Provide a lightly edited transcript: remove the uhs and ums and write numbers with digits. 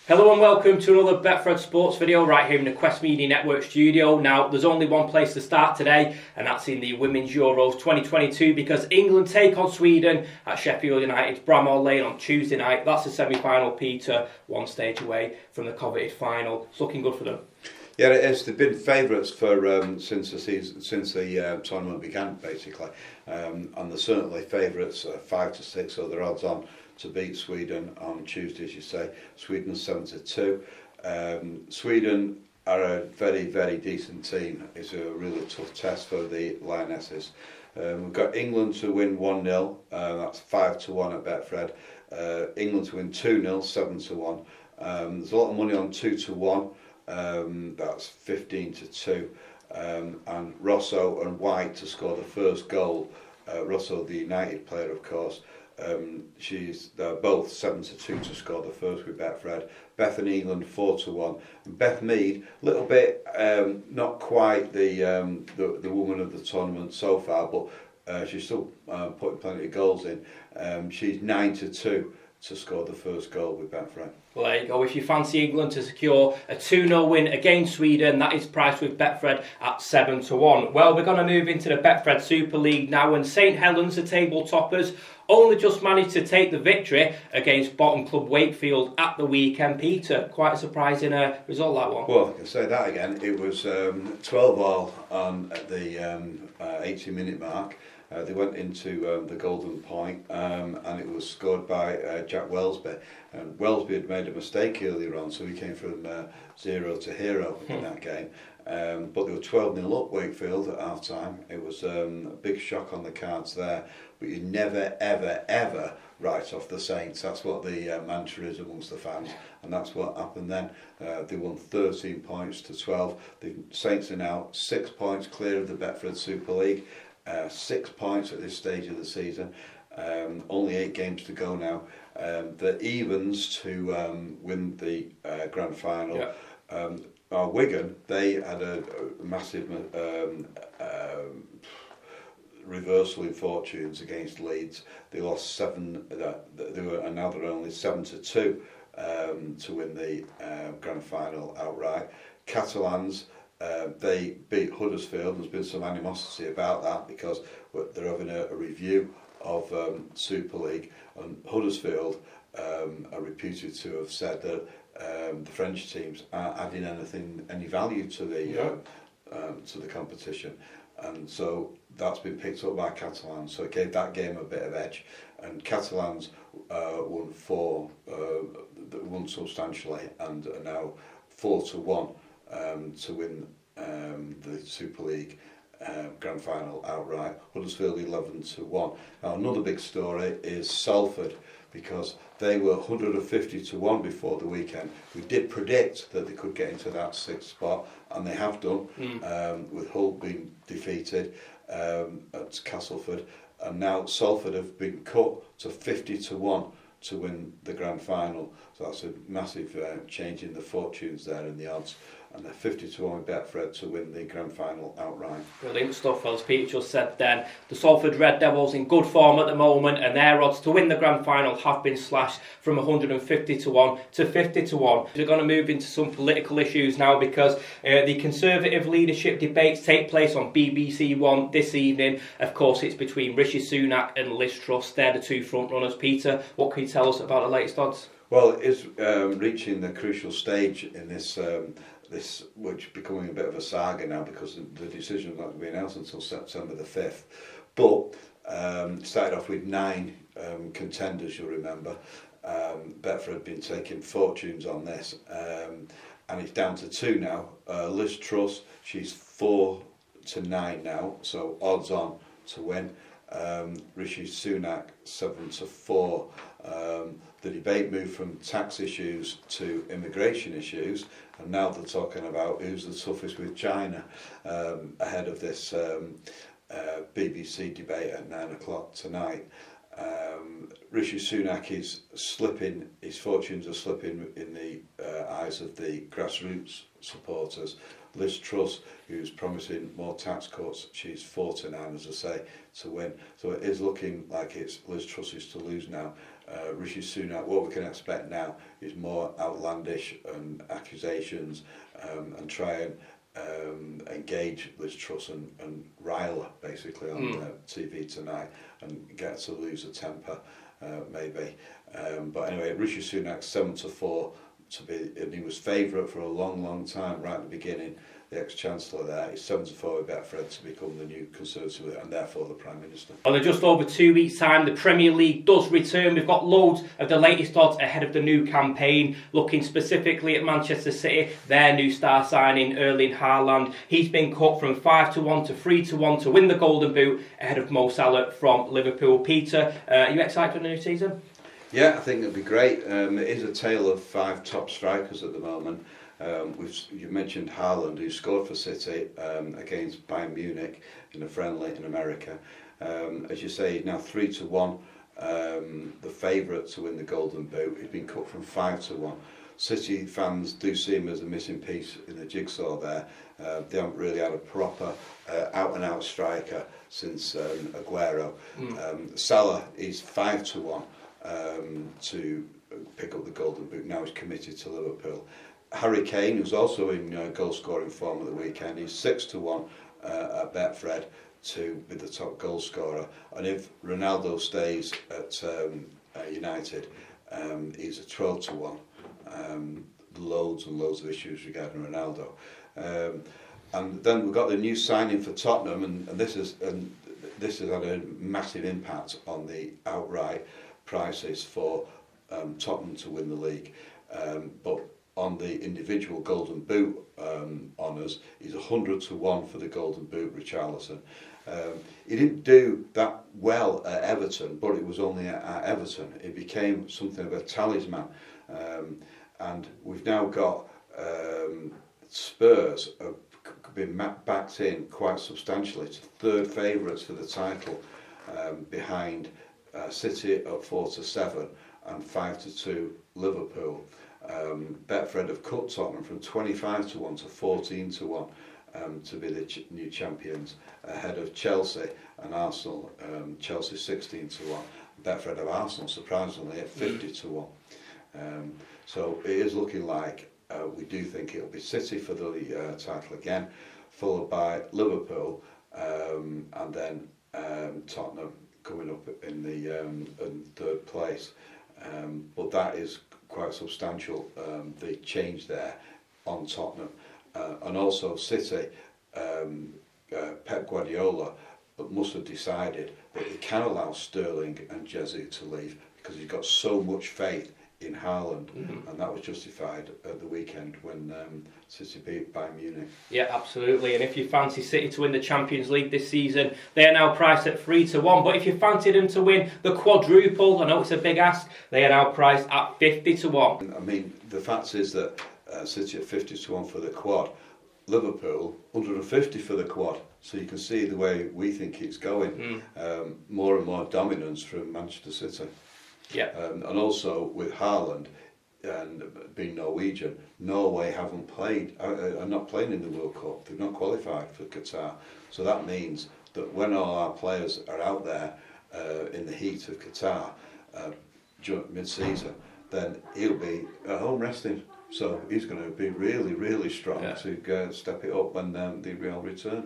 Hello and welcome to another Betfred Sports video right here in the Quest Media Network studio. Now, there's only one place to start today, and that's in the Women's Euros 2022, because England take on Sweden at Sheffield United's Bramall Lane on Tuesday night. That's the semi-final, Peter, one stage away from the coveted final. It's looking good for them. Yeah, it is. They've been favourites for since the tournament began, basically, and they're certainly favourites 5-6, so they're odds on to beat Sweden on Tuesday, as you say. Sweden's 7-2. Sweden are a very, very decent team. It's a really tough test for the Lionesses. We've got England to win 1-0. That's 5-1 at Betfred. England to win 2-0, 7-1. There's a lot of money on 2-1. That's 15-2. And Rosso and White to score the first goal. Rosso, the United player, of course. They're both 7-2 to score the first with Betfred. Beth and England 4-1. And Beth Mead, a little bit not quite the woman of the tournament so far, but she's still putting plenty of goals in. She's 9-2 to score the first goal with Betfred. Well, there you go. If you fancy England to secure a 2-0 win against Sweden, that is priced with Betfred at 7-1. Well, we're going to move into the Betfred Super League now, and St Helens, the table toppers, only just managed to take the victory against bottom club Wakefield at the weekend. Peter, quite a surprising result, that one. Well, I can say that again. It was 12-all on the 80-minute mark. They went into the golden point, and it was scored by Jack Welsby. And Welsby had made a mistake earlier on, so he came from 0 to hero in that game. But they were 12-0 up Wakefield at half-time. It was a big shock on the cards there. But you never, ever, ever write off the Saints. That's what the mantra is amongst the fans. And that's what happened then. They won 13 points to 12. The Saints are now 6 points clear of the Betfred Super League. 6 points at this stage of the season. Only 8 games to go now. The evens to win the grand final. Yeah. Wigan, they had a massive reversal in fortunes against Leeds. They lost 7. And now they're only 7-2 to win the grand final outright. Catalans. They beat Huddersfield. There's been some animosity about that because they're having a review of Super League, and Huddersfield are reputed to have said that the French teams aren't adding any value to the competition, and so that's been picked up by Catalans. So it gave that game a bit of edge, and Catalans won substantially and are now 4-1. To win the Super League grand final outright. Huddersfield 11-1. Now another big story is Salford, because they were 150-1 before the weekend. We did predict that they could get into that 6th spot, and they have done, with Hull being defeated at Castleford, and now Salford have been cut to 50-1 to win the grand final. So that's a massive change in the fortunes there in the odds. And they're 50-1 with Betfred to win the grand final outright. Brilliant stuff, as Peter just said then. The Salford Red Devils in good form at the moment, and their odds to win the grand final have been slashed from 150-1 to 50-1. We're going to move into some political issues now, because the Conservative leadership debates take place on BBC One this evening. Of course, it's between Rishi Sunak and Liz Truss. They're the two front runners. Peter, what can you tell us about the latest odds? Well, it's reaching the crucial stage in this which becoming a bit of a saga now, because the decision is not going to be announced until September the 5th. But it started off with 9 contenders, you'll remember. Betfred had been taking fortunes on this, and it's down to 2 now. Liz Truss, she's 4-9 now, so odds on to win. Rishi Sunak 7-4. The debate moved from tax issues to immigration issues, and now they're talking about who's the toughest with China ahead of this BBC debate at 9 o'clock tonight. Rishi Sunak is slipping, his fortunes are slipping in the eyes of the grassroots supporters. Liz Truss, who's promising more tax cuts, she's 4-9, as I say, to win. So it is looking like it's Liz Truss's to lose now. Rishi Sunak, what we can expect now is more outlandish accusations and try and engage Liz Truss and rile her basically on TV tonight and get her to lose her temper, maybe. But anyway, Rishi Sunak 7-4 to be, and he was favourite for a long time right at the beginning. The ex-Chancellor there is 7-4 with Betfred to become the new Conservative and therefore the Prime Minister. Well, in just over 2 weeks' time, the Premier League does return. We've got loads of the latest odds ahead of the new campaign, looking specifically at Manchester City, their new star signing, Erling Haaland. He's been cut from 5-1 to 3-1 to win the Golden Boot ahead of Mo Salah from Liverpool. Peter, are you excited for the new season? Yeah, I think it'll be great. It is a tale of 5 top strikers at the moment. You mentioned Haaland, who scored for City against Bayern Munich in a friendly in America. As you say, he's now 3-1, the favourite to win the Golden Boot. He's been cut from 5-1. City fans do see him as a missing piece in the jigsaw there. They haven't really had a proper out-and-out striker since Aguero. Salah is 5-1 to pick up the Golden Boot. Now he's committed to Liverpool. Harry Kane, who's also in goal-scoring form at the weekend, he's 6-1 at Betfred to be the top goal scorer. And if Ronaldo stays at United, he's a 12-1. Loads and loads of issues regarding Ronaldo. And then we've got the new signing for Tottenham, and this has had a massive impact on the outright prices for Tottenham to win the league. But on the individual Golden Boot honours, he's 100-1 for the Golden Boot, Richarlison. He didn't do that well at Everton, but it was only at Everton. It became something of a talisman. And we've now got Spurs have been backed in quite substantially to third favourites for the title, behind City at 4-7 and 5-2 Liverpool. Betfred have cut Tottenham from 25-1 to 14-1 to be the new champions, ahead of Chelsea and Arsenal. Chelsea 16-1. Betfred have Arsenal surprisingly at 50-1. So it is looking like we do think it'll be City for the title again, followed by Liverpool, and then Tottenham coming up in the in third place. But that is quite substantial, the change there on Tottenham. And also City, Pep Guardiola must have decided that he can allow Sterling and Jesus to leave because he's got so much faith in Haaland, and that was justified at the weekend when City beat Bayern Munich. Yeah, absolutely. And if you fancy City to win the Champions League this season, they are now priced at 3-1. But if you fancy them to win the quadruple, I know it's a big ask, they are now priced at 50-1. I mean, the fact is that City at 50-1 for the quad, Liverpool 150 for the quad. So you can see the way we think it's going. More and more dominance from Manchester City. Yeah. And also with Haaland and being Norwegian, Norway haven't played, are not playing in the World Cup. They've not qualified for Qatar. So that means that when all our players are out there in the heat of Qatar mid-season, then he'll be at home resting. So he's going to be really, really strong to step it up when the Real return.